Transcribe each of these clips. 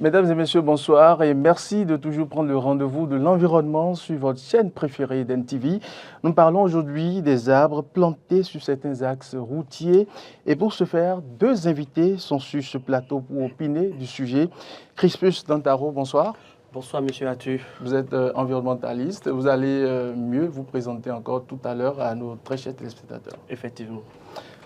Mesdames et messieurs, bonsoir et merci de toujours prendre le rendez-vous de l'environnement sur votre chaîne préférée d'NTV. Nous parlons aujourd'hui des arbres plantés sur certains axes routiers et pour ce faire, deux invités sont sur ce plateau pour opiner du sujet. Crispus Dantaro, bonsoir. Bonsoir, monsieur Atu. Vous êtes environnementaliste. Vous allez mieux vous présenter encore tout à l'heure à nos très chers téléspectateurs. Effectivement.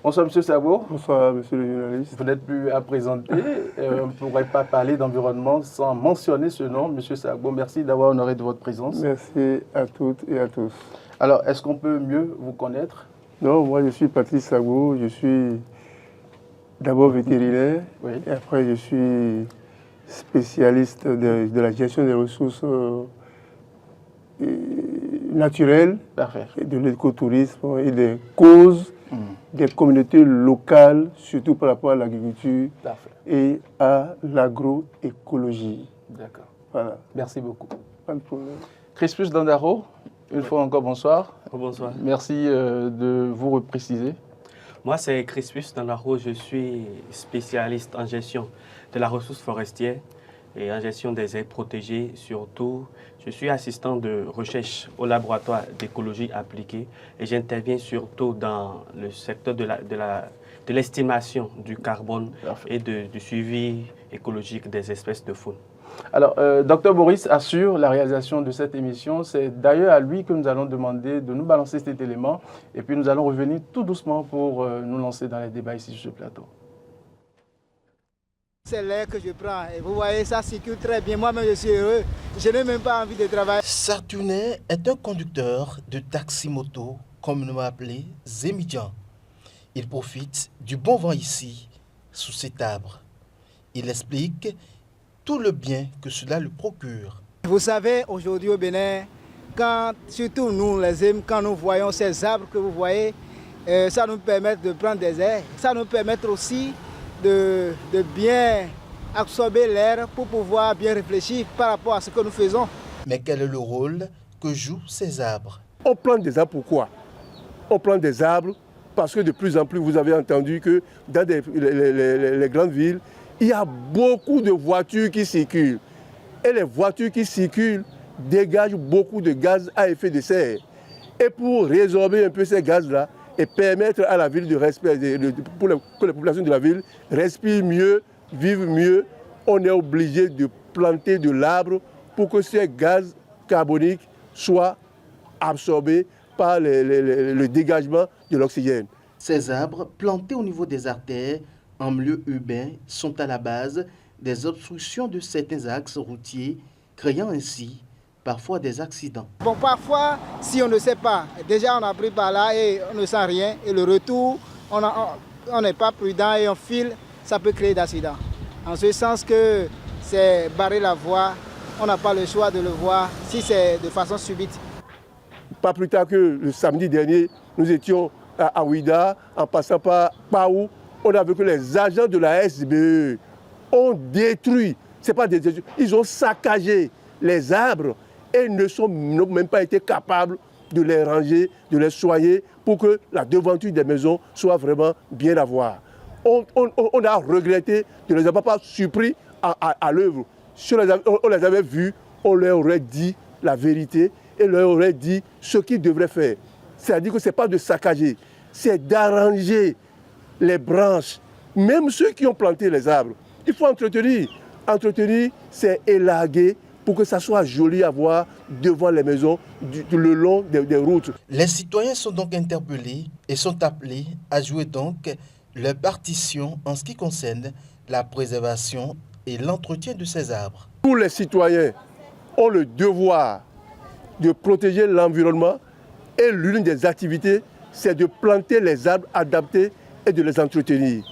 Bonsoir, monsieur Sabo. Bonsoir, monsieur le journaliste. Vous n'êtes plus à présenter. On ne pourrait pas parler d'environnement sans mentionner ce nom, monsieur Sabo. Merci d'avoir honoré de votre présence. Merci à toutes et à tous. Alors, est-ce qu'on peut mieux vous connaître? Non, moi je suis Patrice Sabo. Je suis d'abord vétérinaire. Oui. Et après je suis spécialiste de la gestion des ressources naturelles. Parfait. Et de l'écotourisme et des causes des communautés locales, surtout par rapport à l'agriculture et à l'agroécologie. D'accord. Voilà. Merci beaucoup. Pas de problème. Crispus Dandaro, une fois encore, bonsoir. Bonsoir. Merci de vous repréciser. Moi, c'est Crispus Dandaro. Je suis spécialiste en gestion de la ressource forestière et en gestion des aires protégées. Surtout, je suis assistant de recherche au laboratoire d'écologie appliquée et j'interviens surtout dans le secteur de l'estimation du carbone et du suivi écologique des espèces de faune. Alors, Dr Boris assure la réalisation de cette émission. C'est d'ailleurs à lui que nous allons demander de nous balancer cet élément et puis nous allons revenir tout doucement pour nous lancer dans les débats ici sur ce plateau. C'est l'air que je prends et vous voyez, ça circule très bien. Moi-même, je suis heureux. Je n'ai même pas envie de travailler. Sartunet est un conducteur de taxi-moto, communément appelé Zémidjan. Il profite du bon vent ici, sous cet arbre. Il explique tout le bien que cela lui procure. Vous savez, aujourd'hui au Bénin, surtout nous les hommes, quand nous voyons ces arbres que vous voyez, ça nous permet de prendre des airs. Ça nous permet aussi de bien absorber l'air pour pouvoir bien réfléchir par rapport à ce que nous faisons. Mais quel est le rôle que jouent ces arbres? On plante des arbres pourquoi? On plante des arbres parce que de plus en plus, vous avez entendu que dans les grandes villes, il y a beaucoup de voitures qui circulent. Et les voitures qui circulent dégagent beaucoup de gaz à effet de serre. Et pour résorber un peu ces gaz-là, et permettre à la ville de respirer, que les populations de la ville respirent mieux, vivent mieux, on est obligé de planter de l'arbre pour que ces gaz carboniques soient absorbés par le dégagement de l'oxygène. Ces arbres plantés au niveau des artères en milieu urbain sont à la base des obstructions de certains axes routiers, créant ainsi parfois des accidents. Bon, parfois, si on ne sait pas, déjà on a pris par là et on ne sent rien, et le retour, on n'est pas prudent et on file, ça peut créer d'accidents. En ce sens que c'est barrer la voie, on n'a pas le choix de le voir si c'est de façon subite. Pas plus tard que le samedi dernier, nous étions à Ouida, en passant par Paou, on a vu que les agents de la SBE ont détruit, c'est pas des détruits, ils ont saccagé les arbres et n'ont même pas été capables de les ranger, de les soigner pour que la devanture des maisons soit vraiment bien à voir. On a regretté de ne les avoir pas surpris à l'œuvre. Si on les avait vus, on leur aurait dit la vérité et leur aurait dit ce qu'ils devraient faire. C'est-à-dire que ce n'est pas de saccager, c'est d'arranger les branches, même ceux qui ont planté les arbres. Il faut entretenir. Entretenir, c'est élaguer pour que ça soit joli à voir devant les maisons, le long des routes. Les citoyens sont donc interpellés et sont appelés à jouer donc leur partition en ce qui concerne la préservation et l'entretien de ces arbres. Tous les citoyens ont le devoir de protéger l'environnement et l'une des activités, c'est de planter les arbres adaptés et de les entretenir.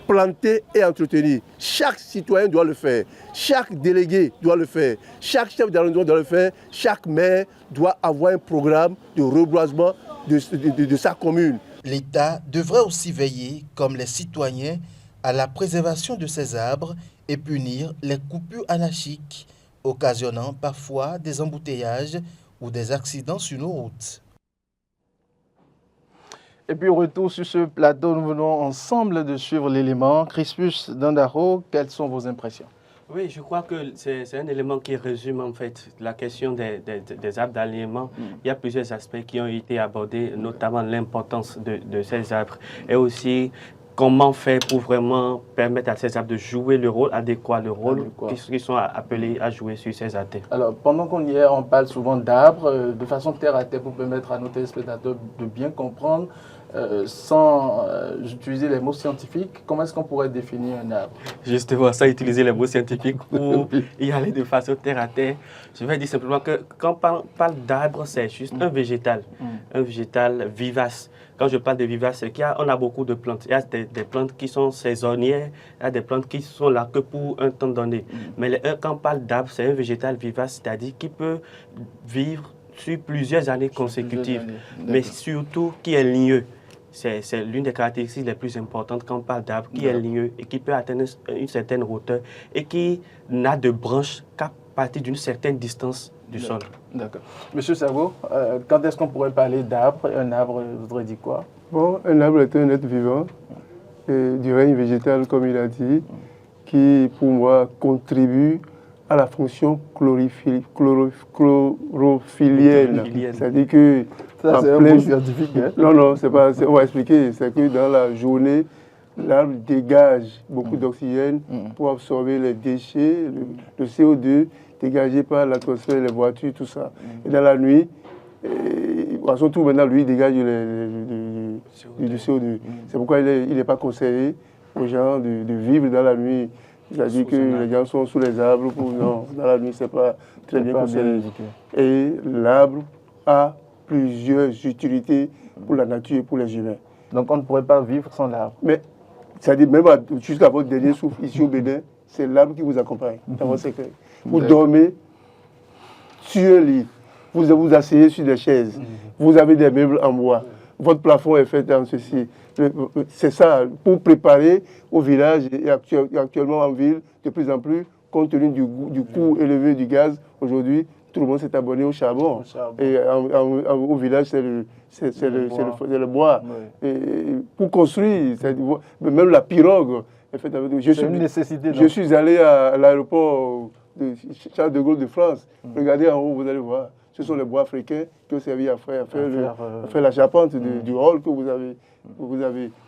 Planter et entretenir. Chaque citoyen doit le faire. Chaque délégué doit le faire. Chaque chef d'arrondissement doit le faire. Chaque maire doit avoir un programme de reboisement de sa commune. L'État devrait aussi veiller, comme les citoyens, à la préservation de ces arbres et punir les coupures anarchiques, occasionnant parfois des embouteillages ou des accidents sur nos routes. Et puis, au retour sur ce plateau, nous venons ensemble de suivre l'élément. Crispus Dantaro, quelles sont vos impressions? Oui, je crois que c'est un élément qui résume en fait la question des arbres d'alignement. Il y a plusieurs aspects qui ont été abordés, notamment l'importance de ces arbres et aussi comment faire pour vraiment permettre à ces arbres de jouer le rôle adéquat, le rôle qu'ils sont appelés à jouer sur ces atteintes. Alors, pendant qu'on y est, on parle souvent d'arbres, de façon terre à terre pour permettre à nos téléspectateurs de bien comprendre, sans utiliser les mots scientifiques. Comment est-ce qu'on pourrait définir un arbre? Justement, sans utiliser les mots scientifiques pour y aller de façon terre à terre, je vais dire simplement que quand on parle d'arbre, c'est juste un végétal vivace. Quand je parle de vivace, c'est qu'on a beaucoup de plantes. Il y a des plantes qui sont saisonnières, il y a des plantes qui sont là que pour un temps donné. Mais quand on parle d'arbre, c'est un végétal vivace, c'est-à-dire qui peut vivre sur plusieurs années consécutives, mais surtout qui est ligneux. C'est l'une des caractéristiques les plus importantes quand on parle d'arbre, qui est ligneux et qui peut atteindre une certaine hauteur et qui n'a de branches qu'à partir d'une certaine distance du sol. D'accord. Monsieur Savo, quand est-ce qu'on pourrait parler d'arbre? Un arbre voudrait dire quoi? Bon, un arbre est un être vivant du règne végétal, comme il a dit, qui, pour moi, contribue à la fonction chlorophyllienne. C'est-à-dire que... Ça, c'est un mot scientifique. Hein? Non, c'est pas, on va expliquer. C'est que dans la journée, l'arbre dégage beaucoup d'oxygène pour absorber les déchets, le CO2 dégagé par l'atmosphère, les voitures, tout ça. Et dans la nuit, de toute façon, tout maintenant, lui, dégage du CO2. C'est pourquoi il n'est pas conseillé aux gens de vivre dans la nuit. C'est-à-dire que les gens sont sous les arbres. Non, dans la nuit, ce n'est pas très bien conseillé. Et l'arbre a plusieurs utilités pour la nature et pour les humains. Donc on ne pourrait pas vivre sans l'arbre. Mais, c'est-à-dire même jusqu'à votre dernier souffle ici au Bénin, c'est l'arbre qui vous accompagne dans votre secret. Vous dormez sur un lit, vous vous asseyez sur des chaises, vous avez des meubles en bois, votre plafond est fait en ceci. C'est ça, pour préparer au village et actuellement en ville, de plus en plus, compte tenu du coût élevé du gaz aujourd'hui, tout le monde s'est abonné au charbon. Et au village, c'est le bois. Oui. Et pour construire, même la pirogue est faite avec... C'est une nécessité. Je suis allé à l'aéroport de Charles de Gaulle de France. Regardez en haut, vous allez voir. Ce sont les bois africains qui ont servi à faire la charpente du hall que vous avez.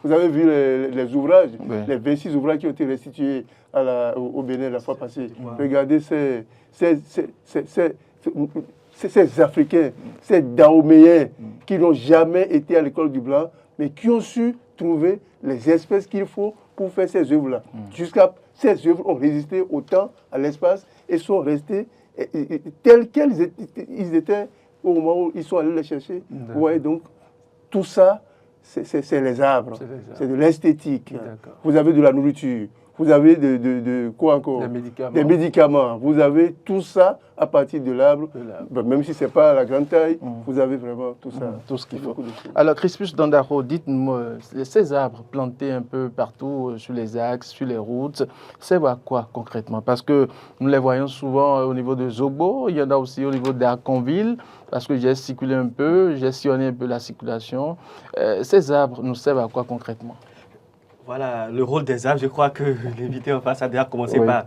Vous avez vu les ouvrages, les 26 ouvrages qui ont été restitués au Bénin la fois passée. Regardez ces Africains, ces Dahoméens qui n'ont jamais été à l'école du Blanc, mais qui ont su trouver les espèces qu'il faut pour faire ces œuvres-là. Jusqu'à ces œuvres ont résisté au temps, à l'espace, et sont restées telles qu'elles étaient au moment où ils sont allés les chercher. Vous voyez, donc, tout ça, c'est les arbres, c'est de l'esthétique. Vous avez de la nourriture, vous avez quoi encore? Des médicaments. Vous avez tout ça à partir de l'arbre. Même si ce n'est pas à la grande taille, vous avez vraiment tout ça. Tout ce qu'il faut. Alors, Crispus Dandaro, dites-moi, ces arbres plantés un peu partout, sur les axes, sur les routes, servent à quoi concrètement? Parce que nous les voyons souvent au niveau de Zobo, il y en a aussi au niveau d'Arconville, parce que j'ai circulé un peu, j'ai sillonné un peu la circulation. Ces arbres nous servent à quoi concrètement? Voilà, le rôle des arbres, je crois que l'invité en face a déjà commencé par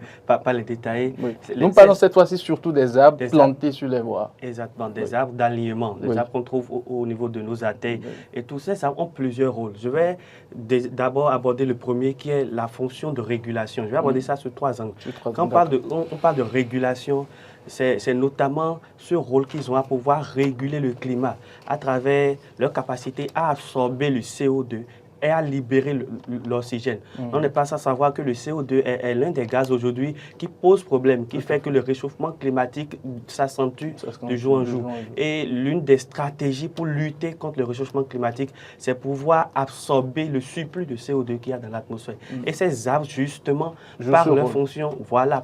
les détailler. Oui. Nous parlons cette fois-ci surtout des arbres plantés sur les voies. Exactement, des arbres d'alignement, des arbres qu'on trouve au niveau de nos artères. Et tous ces arbres ont plusieurs rôles. Je vais d'abord aborder le premier qui est la fonction de régulation. Je vais aborder ça sur 3 angles. Quand on parle de régulation, c'est notamment ce rôle qu'ils ont à pouvoir réguler le climat à travers leur capacité à absorber le CO2 et à libérer l'oxygène. On n'est pas sans savoir que le CO2 est l'un des gaz aujourd'hui qui pose problème, qui fait que le réchauffement climatique s'accentue de jour en jour. Et l'une des stratégies pour lutter contre le réchauffement climatique, c'est pouvoir absorber le surplus de CO2 qu'il y a dans l'atmosphère. Et ces arbres, justement, par leur fonction,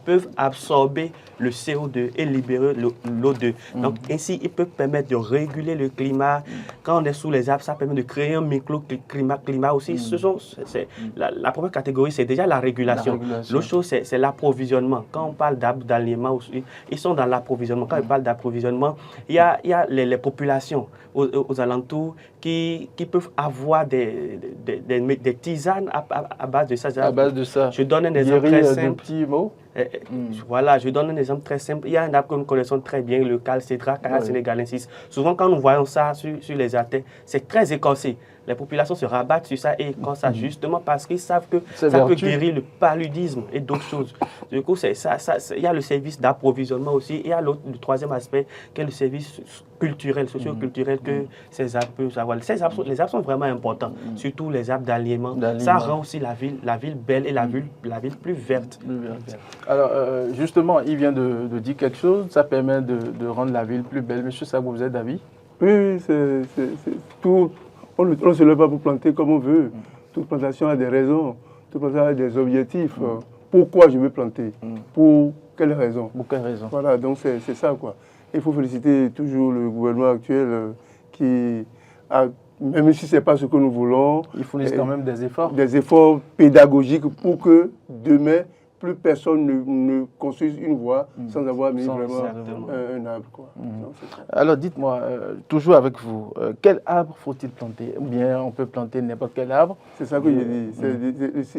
peuvent absorber le CO2 et libérer l'O2. Donc, ainsi, ils peuvent permettre de réguler le climat. Quand on est sous les arbres, ça permet de créer un microclimat aussi. La première catégorie, c'est déjà la régulation. L'autre chose, c'est l'approvisionnement. Quand on parle d'arbres d'alignement, ils sont dans l'approvisionnement. Quand on parle d'approvisionnement, il y a les populations aux alentours qui peuvent avoir des tisanes à base de ça. À base de ça. Je donne un exemple très simple. Petit mot. Voilà, je donne un exemple très simple. Il y a un arbre que nous connaissons très bien, le calcédra, Caya sénégalensis. Souvent, quand nous voyons ça sur les attelles, c'est très écorcé. Les populations se rabattent sur ça et écorcent ça justement parce qu'ils savent que ça peut guérir le paludisme et d'autres choses. Du coup, il y a le service d'approvisionnement aussi. Il y a le troisième aspect qui est le service culturel, socio-culturel que ces arbres peuvent avoir. Les arbres sont vraiment importants, surtout les arbres d'alliement. Ça rend aussi la ville belle et la ville plus verte. Alors, justement, il vient de dire quelque chose, ça permet de rendre la ville plus belle. Monsieur Sagbo, vous êtes d'avis? Oui, c'est tout. On ne se lève pas pour planter comme on veut. Toute plantation a des raisons, toute plantation a des objectifs. Pourquoi je veux planter? Pour quelles raisons? Pour quelles raisons? Voilà, donc c'est ça, quoi. Il faut féliciter toujours le gouvernement actuel qui a, même si ce n'est pas ce que nous voulons, ils fournissent quand même des efforts. Des efforts pédagogiques pour que demain, plus personne ne construise une voie sans avoir mis vraiment un arbre, quoi. Alors dites-moi, toujours avec vous, quel arbre faut-il planter? Ou bien on peut planter n'importe quel arbre? C'est ça que j'ai dit.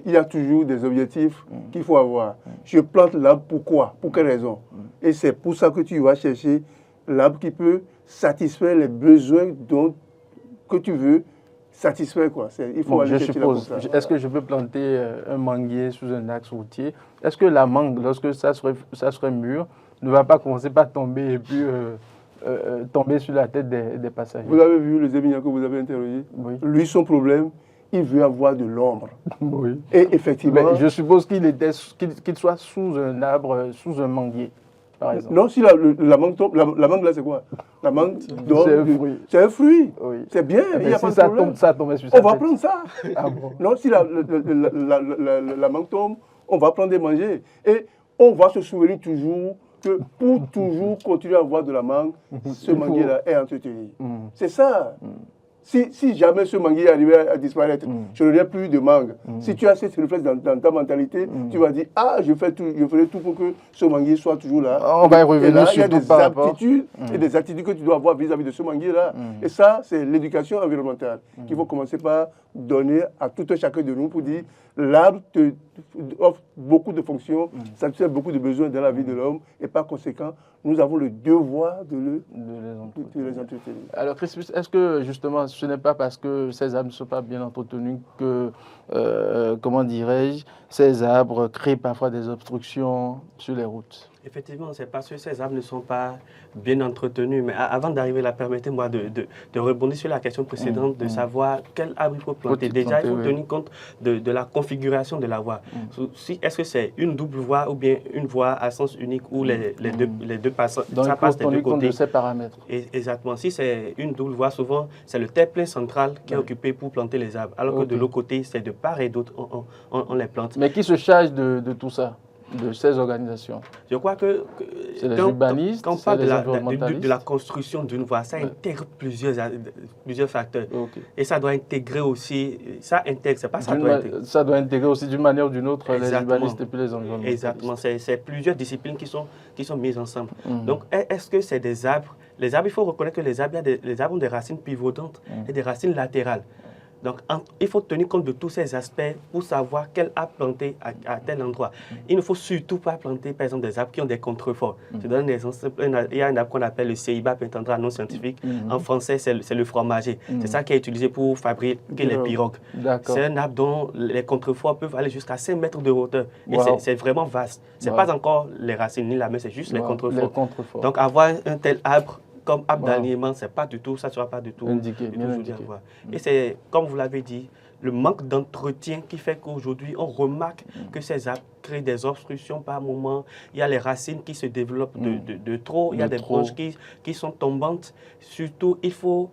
Il y a toujours des objectifs qu'il faut avoir. Je plante l'arbre, pourquoi? Pour quelle raison? Et c'est pour ça que tu vas chercher l'arbre qui peut satisfaire les besoins que tu veux satisfaire, quoi. Il faut aller chercher suppose, est-ce que je peux planter un manguier sous un axe routier? Est-ce que la mangue, lorsque ça serait mûr, ne va pas commencer par tomber et puis tomber sur la tête des passagers? Vous avez vu les émigrants que vous avez interrogés? Oui. Lui, son problème, il veut avoir de l'ombre. Oui. Et effectivement... Mais je suppose qu'il soit sous un arbre, sous un manguier, par exemple. Non, si la mangue tombe, la mangue là, c'est quoi? La mangue, c'est un fruit. C'est un fruit. Oui. C'est bien, il n'y a si pas de problème. Ça tombe sur sa tête. On va prendre ça. Ah bon? Non, si la mangue tombe, on va prendre et manger. Et on va se souvenir toujours que pour toujours continuer à avoir de la mangue, ce manguier-là est entretenu. C'est ça. Si jamais ce manguier arrivait à disparaître, je n'aurais plus de mangue. Si tu as ce réflexe dans ta mentalité, tu vas dire, ah, je ferai tout pour que ce manguier soit toujours là. On va y revenir sur tout par rapport. Il y a des attitudes que tu dois avoir vis-à-vis de ce manguier-là. Et ça, c'est l'éducation environnementale qu'il faut commencer par donner à tout un chacun de nous pour dire, l'arbre te offre beaucoup de fonctions, satisfait beaucoup de besoins dans la vie de l'homme, et par conséquent, nous avons le devoir de les entretenir. Alors, Crispus, est-ce que justement, ce n'est pas parce que ces arbres ne sont pas bien entretenus que, comment dirais-je, ces arbres créent parfois des obstructions sur les routes? Effectivement, c'est parce que ces arbres ne sont pas bien entretenus. Mais avant d'arriver là, permettez-moi de rebondir sur la question précédente, de savoir quel arbre il faut planter. Déjà, il faut tenir compte de la configuration de la voie. Est-ce que c'est une double voie ou bien une voie à sens unique où les deux passent, donc, ça passe des deux côtés. De ces paramètres. Exactement. Si c'est une double voie, souvent, c'est le terre-plein central qui est occupé pour planter les arbres. Alors que de l'autre côté, c'est de part et d'autre, on les plante. Mais qui se charge de tout ça? De ces organisations? Je crois que c'est les urbanistes, quand on parle de la construction d'une voie, ça intègre plusieurs facteurs. Et ça doit intégrer aussi, ça doit intégrer aussi d'une manière ou d'une autre les urbanistes et puis les environnementalistes. Exactement, c'est plusieurs disciplines qui sont mises ensemble. Donc, est-ce que c'est des arbres? Les arbres, il faut reconnaître que les arbres ont des racines pivotantes et des racines latérales. Donc, il faut tenir compte de tous ces aspects pour savoir quel arbre planter à tel endroit. Il ne faut surtout pas planter, par exemple, des arbres qui ont des contreforts. Je donne des exemples. Il y a un arbre qu'on appelle le Ceiba pentandra non scientifique. En français, c'est le fromager. C'est ça qui est utilisé pour fabriquer les pirogues. C'est un arbre dont les contreforts peuvent aller jusqu'à 5 mètres de hauteur. Et c'est vraiment vaste. Ce n'est pas encore les racines ni la main, c'est juste les contreforts. Donc, avoir un tel arbre comme arbre d'alignement, c'est pas du tout, ça ne sera pas du tout indiqué. Et c'est, comme vous l'avez dit, le manque d'entretien qui fait qu'aujourd'hui, on remarque que ces arbres créent des obstructions par moment. Il y a les racines qui se développent de trop, il y a des branches qui sont tombantes. Surtout, il faut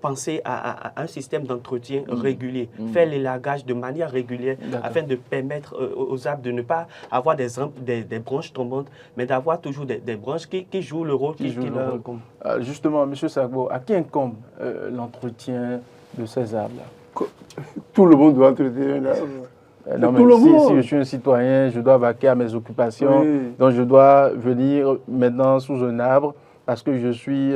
penser à un système d'entretien régulier, faire l'élagage de manière régulière afin de permettre aux arbres de ne pas avoir des branches tombantes, mais d'avoir toujours des branches qui jouent le rôle qui leur incombe. Justement, M. Sagbo, à qui incombe l'entretien de ces arbres-là? Tout le monde doit entretenir un arbre. Non, mais si je suis un citoyen, je dois vaquer à mes occupations, donc je dois venir maintenant sous un arbre parce que je suis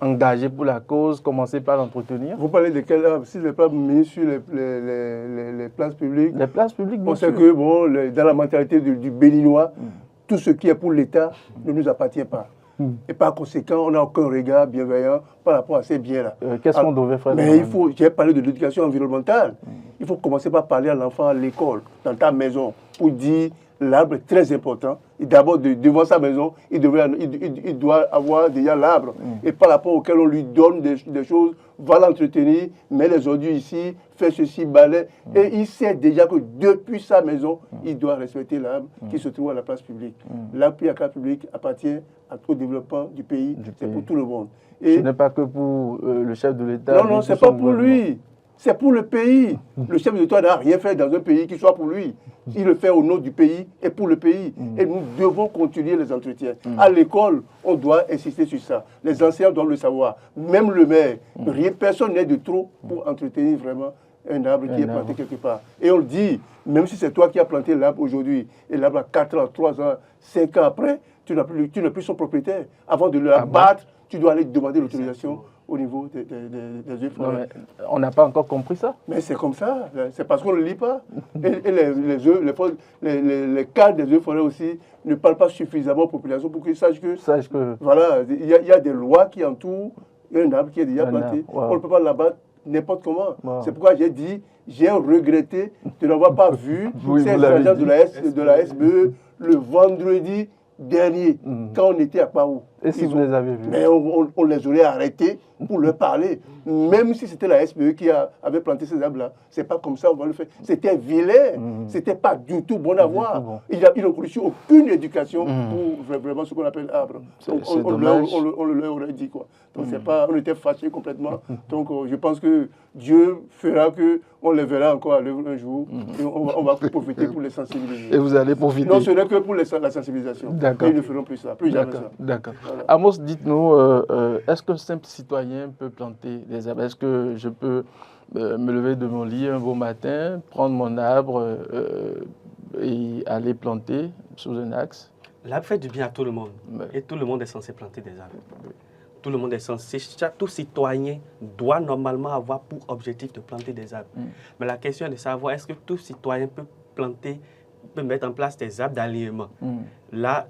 engagé pour la cause, commencer par l'entretenir. Vous parlez de quel arbre? Si les pas mis sur les places publiques. Les places publiques, bien sûr. On sait que, bon, dans la mentalité du Béninois, tout ce qui est pour l'État ne nous appartient pas. Et par conséquent, on n'a aucun regard bienveillant par rapport à ces biens-là. Qu'est-ce qu'on devait faire? Mais j'ai parlé de l'éducation environnementale. Il faut commencer par parler à l'enfant à l'école, dans ta maison, pour dire l'arbre est très important. Et d'abord, devant sa maison, il doit avoir déjà l'arbre. Et par rapport auquel on lui donne des choses, va l'entretenir, met les ordures ici, fait ceci, balai. Et il sait déjà que depuis sa maison, il doit respecter l'arbre qui se trouve à la place publique. L'arbre qui est à la place publique appartient au développement du pays. C'est pour tout le monde. Et ce n'est pas que pour le chef de l'État. Non, ce n'est pas pour lui. C'est pour le pays. Le chef de l'État n'a rien fait dans un pays qui soit pour lui. Il le fait au nom du pays et pour le pays. Et nous devons continuer les entretiens. À l'école, on doit insister sur ça. Les enseignants doivent le savoir. Même le maire. Personne n'est de trop pour entretenir vraiment un arbre qui est planté quelque part. Et on le dit, même si c'est toi qui as planté l'arbre aujourd'hui, et l'arbre a 4 ans, 3 ans, 5 ans après, tu n'es plus son propriétaire. Avant de le abattre, tu dois aller demander l'autorisation au niveau des œufs forêts. On n'a pas encore compris ça. Mais c'est comme ça, c'est parce qu'on ne le lit pas. Et les cadres des œufs forêts aussi ne parlent pas suffisamment aux populations pour qu'ils sachent que... Voilà, il y a des lois qui entourent un arbre qui est déjà planté. On ne peut pas l'abattre n'importe comment. C'est pourquoi j'ai dit, j'ai regretté de n'avoir pas vu ces agents de la SBE le vendredi dernier, quand on était à Paou. Et si vous les avez vus? Mais on les aurait arrêtés pour leur parler. Même si c'était la SBE qui avait planté ces arbres-là, c'est pas comme ça on va le faire. C'était vilain, c'était pas du tout bon à voir. Ils n'ont reçu aucune éducation pour vraiment ce qu'on appelle arbre. On le leur aurait dit quoi. Donc on était fâchés complètement. Donc je pense que Dieu fera qu'on les verra encore à l'œuvre un jour. Et on va profiter pour les sensibiliser. Et vous allez profiter? Non, ce n'est que pour la sensibilisation. D'accord. Et ils ne feront plus ça, plus jamais ça. D'accord. Voilà. Amos, dites-nous, est-ce qu'un simple citoyen peut planter des arbres? Est-ce que je peux me lever de mon lit un beau matin, prendre mon arbre et aller planter sous un axe? L'arbre fait du bien à tout le monde. Et tout le monde est censé planter des arbres. Tout le monde est censé, tout citoyen doit normalement avoir pour objectif de planter des arbres. Mais la question est de savoir, est-ce que tout citoyen peut mettre en place des arbres d'alignement? Là,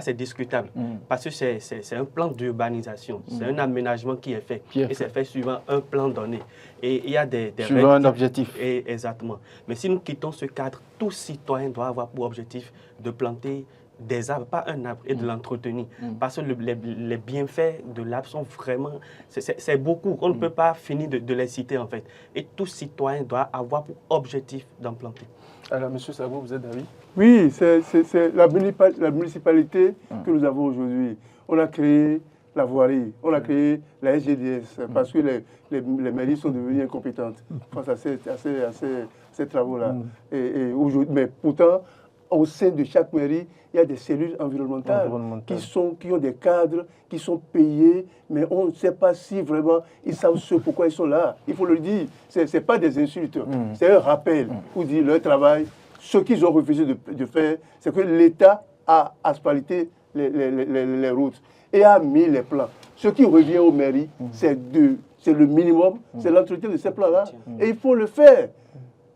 c'est discutable. Parce que c'est un plan d'urbanisation. C'est un aménagement qui est fait. Et c'est fait suivant un plan donné. Et il y a des suivant un objectif. Exactement. Mais si nous quittons ce cadre, tout citoyen doit avoir pour objectif de planter des arbres, pas un arbre, et de l'entretenir. Parce que les bienfaits de l'arbre sont vraiment... C'est beaucoup. On ne peut pas finir de les citer, en fait. Et tout citoyen doit avoir pour objectif d'en planter. Alors, M. Sago, vous êtes d'avis? Oui, c'est la municipalité que nous avons aujourd'hui. On a créé la voirie, on a créé la SGDS, parce que les mairies sont devenues incompétentes face à ces travaux-là. Mais pourtant, au sein de chaque mairie, il y a des cellules environnementales qui ont des cadres, qui sont payés, mais on ne sait pas si vraiment ils savent pourquoi ils sont là. Il faut le dire, ce n'est pas des insultes, c'est un rappel pour dire leur travail. Ce qu'ils ont refusé de faire, c'est que l'État a asphalté les routes et a mis les plans. Ce qui revient aux mairies, c'est le minimum, c'est l'entretien de ces plans-là. Et il faut le faire.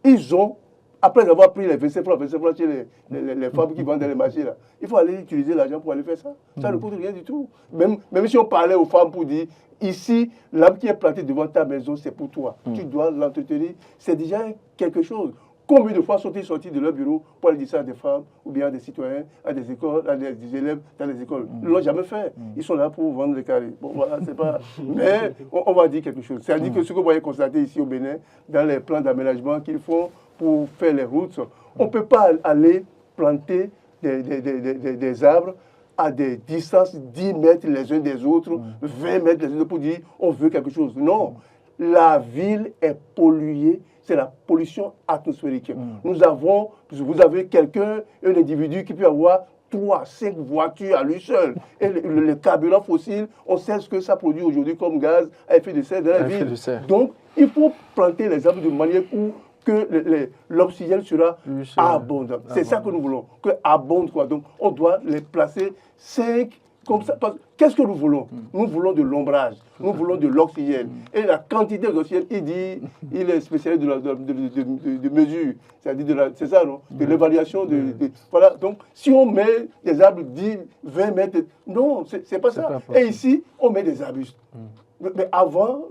Ils ont... Après avoir pris les 25 francs chez les femmes qui vendent dans les marchés, là, il faut aller utiliser l'argent pour aller faire ça. Ça ne coûte rien du tout. Même si on parlait aux femmes pour dire, ici, l'arbre qui est planté devant ta maison, c'est pour toi. Tu dois l'entretenir. C'est déjà quelque chose. Combien de fois sont-ils sortis de leur bureau pour aller dire ça à des femmes ou bien à des citoyens, à des écoles, à des élèves dans les écoles? Ils ne l'ont jamais fait. Ils sont là pour vendre les carrés. Bon, voilà, c'est pas... Mais on va dire quelque chose. C'est-à-dire que ce que vous voyez constater ici au Bénin, dans les plans d'aménagement qu'ils font pour faire les routes, on ne peut pas aller planter des arbres à des distances 10 mètres les uns des autres, 20 mètres les uns pour dire on veut quelque chose. Non, la ville est polluée. C'est la pollution atmosphérique. Vous avez quelqu'un, un individu qui peut avoir 3, 5 voitures à lui seul. Et le carburant fossile, on sait ce que ça produit aujourd'hui comme gaz à effet de serre dans la ville. Donc, il faut planter les arbres de manière où que l'oxygène sera abondant. C'est ça que nous voulons, que abonde quoi. Donc, on doit les placer 5 Comme ça, qu'est-ce que nous voulons? Nous voulons de l'ombrage, nous voulons de l'oxygène. Et la quantité d'oxygène, il est spécialiste de mesure, c'est-à-dire c'est ça, non? De l'évaluation. Voilà, donc si on met des arbres 10, 20 mètres, non, c'est pas ça. Et ici, on met des arbustes. Mais avant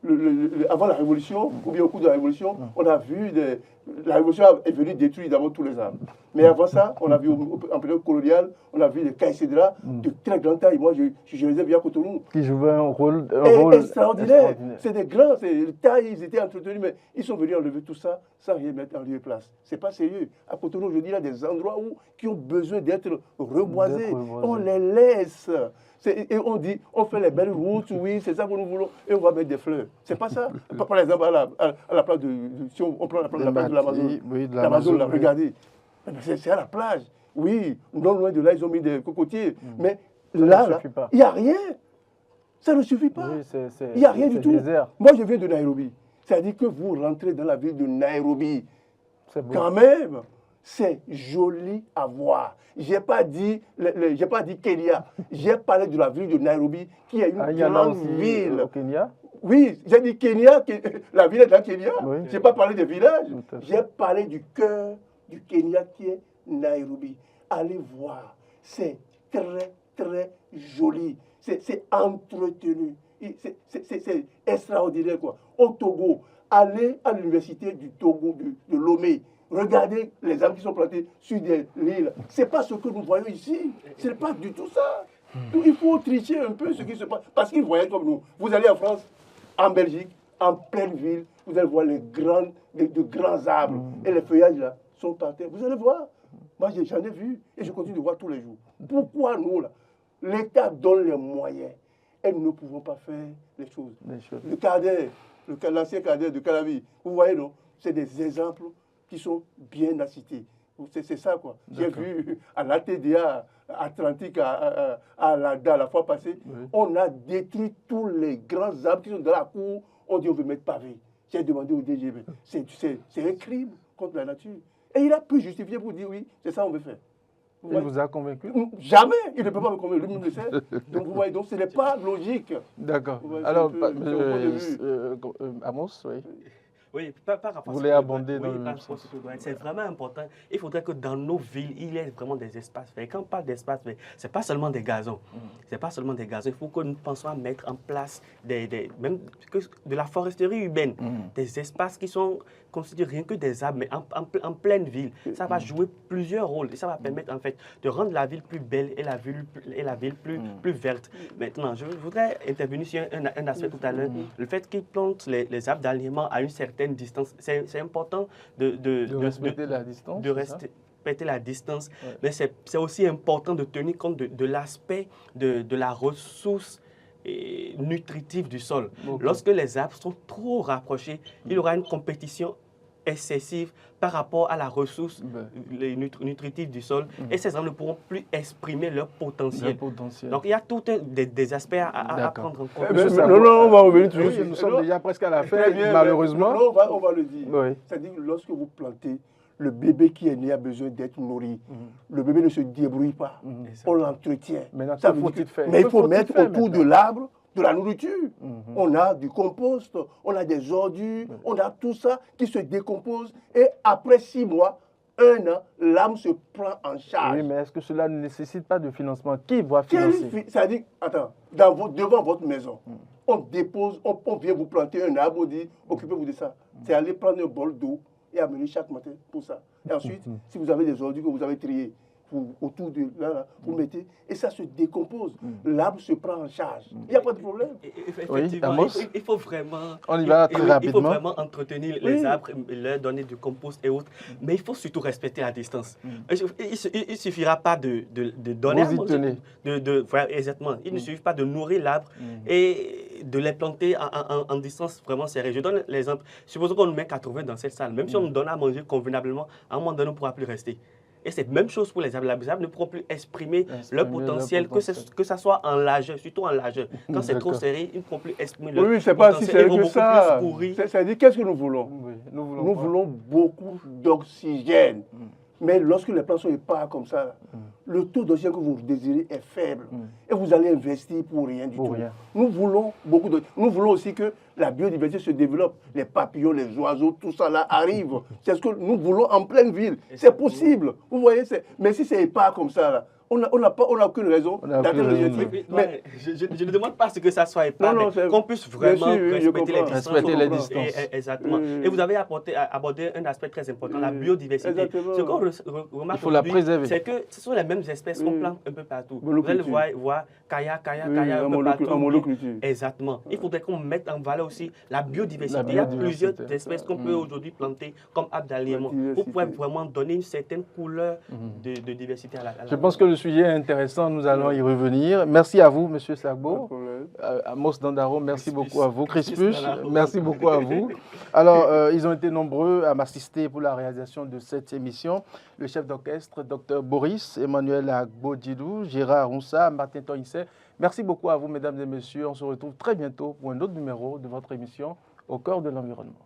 la Révolution, ou bien au cours de la Révolution, on a vu la Révolution est venue détruire d'abord tous les arbres. Mais avant ça, on a vu en période coloniale, on a vu les caïcédras de très grande taille. Moi, je les ai vus à Cotonou. Qui jouaient un rôle extraordinaire. C'est des grands, les tailles, ils étaient entretenus, mais ils sont venus enlever tout ça sans rien mettre en lieu et place. C'est pas sérieux. À Cotonou, je dis, il y a des endroits qui ont besoin d'être reboisés. On les laisse. Et on dit, on fait les belles routes, oui, c'est ça que nous voulons, et on va mettre des fleurs. C'est pas ça. Par exemple, à la place si on prend la place de l'Amazone, l'Amazone, regardez, c'est à la plage. Oui, non loin de là, ils ont mis des cocotiers. Mais là, il n'y a rien. Ça ne suffit pas. Il n'y a rien du tout. Moi, je viens de Nairobi. C'est-à-dire que vous rentrez dans la ville de Nairobi. Quand même, c'est joli à voir. Je n'ai pas dit Kenya. J'ai parlé de la ville de Nairobi, qui est une grande ville. Au Kenya? Oui, j'ai dit Kenya, la ville est dans Kenya. Oui. Je n'ai pas parlé des villages. J'ai parlé du cœur du Kenya, qui est Nairobi. Allez voir. C'est très, très joli. C'est entretenu. C'est extraordinaire, quoi. Au Togo, allez à l'université du Togo, de Lomé. Regardez les arbres qui sont plantés sur l'île. Ce n'est pas ce que nous voyons ici. Ce n'est pas du tout ça. Donc, il faut tricher un peu ce qui se passe. Parce qu'ils voyaient comme nous. Vous allez en France, en Belgique, en pleine ville, vous allez voir de grands arbres. Et les feuillages là sont par terre. Vous allez voir. Moi, j'en ai vu et je continue de voir tous les jours. Pourquoi nous, là, l'État donne les moyens et nous ne pouvons pas faire les choses. Le Cadet, l'ancien Cadet de Calavi, vous voyez, non? C'est des exemples qui sont bien à citer. C'est ça, quoi. J'ai vu à l'ATDA Atlantique, à la fois passée, on a détruit tous les grands arbres qui sont dans la cour. On dit on veut mettre pavé. J'ai demandé au DGB. C'est un crime contre la nature. Et il a pu justifier pour dire oui, c'est ça qu'on veut faire. Il vous a convaincu? Jamais. Il ne peut pas me convaincre. Lui-même le sait. Donc, vous voyez, donc ce n'est pas logique. D'accord. Alors, Amos, oui. Oui, par rapport vous voulez abonder dans le processus. C'est vraiment important. Il faudrait que dans nos villes, il y ait vraiment des espaces verts. Quand on parle d'espaces verts, ce n'est pas seulement des gazons. C'est pas seulement des gazons. Il faut que nous pensions à mettre en place même de la foresterie urbaine, des espaces qui sont considérés rien que des arbres, mais en pleine ville. Ça va jouer plusieurs rôles et ça va permettre en fait de rendre la ville plus belle et la ville plus verte. Maintenant, je voudrais intervenir sur un aspect tout à l'heure, le fait qu'ils plantent les arbres d'alignement à une certaine distance. C'est important de respecter la distance. De respecter la distance, mais c'est aussi important de tenir compte de l'aspect de la ressource nutritive du sol. Lorsque les arbres sont trop rapprochés, il y aura une compétition excessive par rapport à la ressource nutritive du sol et ces arbres ne pourront plus exprimer leur potentiel. Donc il y a tous des aspects à prendre en compte. Non, on va revenir toujours. Oui, nous sommes déjà presque à la fin, malheureusement. On va le dire. C'est-à-dire que lorsque vous plantez, le bébé qui est né a besoin d'être nourri. Le bébé ne se débrouille pas. On l'entretient. Mais il faut mettre autour de l'arbre de la nourriture. On a du compost, on a des ordures, on a tout ça qui se décompose. Et après 6 mois, 1 an, l'arbre se prend en charge. Oui, mais est-ce que cela ne nécessite pas de financement? Qui va financer? C'est-à-dire, attends, devant votre maison, on dépose, on vient vous planter un arbre, on dit, occupez-vous de ça. C'est aller prendre un bol d'eau et amener chaque matin pour ça. Et ensuite, si vous avez des ordures que vous avez triées, autour de là, vous mettez, et ça se décompose. L'arbre se prend en charge. Il n'y a pas de problème. Effectivement, il faut vraiment... On y va très rapidement. Il faut vraiment entretenir les arbres, leur donner du compost et autres, mais il faut surtout respecter la distance. Il ne suffira pas de donner à manger, exactement. Il ne suffit pas de nourrir l'arbre et de les planter en distance vraiment serrée. Je donne l'exemple. Supposons qu'on nous met 80 dans cette salle. Même si on nous donne à manger convenablement, à un moment donné, on ne pourra plus rester. Et c'est la même chose pour les arbres. Les arbres ne pourront plus exprimer leur potentiel, que ça soit en largeur, surtout en largeur. Quand c'est trop serré, ils ne pourront plus exprimer leur potentiel. Oui, c'est pas si serré que ça. C'est-à-dire, qu'est-ce que nous voulons? Nous voulons beaucoup d'oxygène. Mais lorsque les plants sont épars comme ça, là, le taux d'oxygène que vous désirez est faible. Et vous allez investir pour rien du tout. Rien. Nous voulons beaucoup de... Nous voulons aussi que la biodiversité se développe. Les papillons, les oiseaux, tout ça là arrive. C'est ce que nous voulons en pleine ville. C'est possible. Vous voyez, mais si c'est épars comme ça, là, on n'a aucune raison d'atteindre l'objectif. Mais je ne demande pas que ça soit épars, mais qu'on puisse vraiment respecter les distances. Exactement. Et vous avez abordé un aspect très important, la biodiversité. Exactement. Ce qu'on remarque, il faut la préserver. c'est que ce sont les mêmes espèces qu'on plante un peu partout. Vous allez voir kaya, un peu partout. En monoculture. Exactement. Il faudrait qu'on mette en valeur aussi la biodiversité. Il y a plusieurs espèces qu'on peut aujourd'hui planter comme arbre d'alliement pour pouvoir vraiment donner une certaine couleur de diversité à la Je pense que le sujet est intéressant, nous allons y revenir. Merci à vous, M. Sagbo. Amos Dandaro, merci beaucoup à vous. Crispus, merci beaucoup à vous. Alors, ils ont été nombreux à m'assister pour la réalisation de cette émission. Le chef d'orchestre, Dr Boris, Emmanuel Agbo-Djidou, Gérard Roussa, Martin Toïsset. Merci beaucoup à vous, mesdames et messieurs. On se retrouve très bientôt pour un autre numéro de votre émission Au cœur de l'environnement.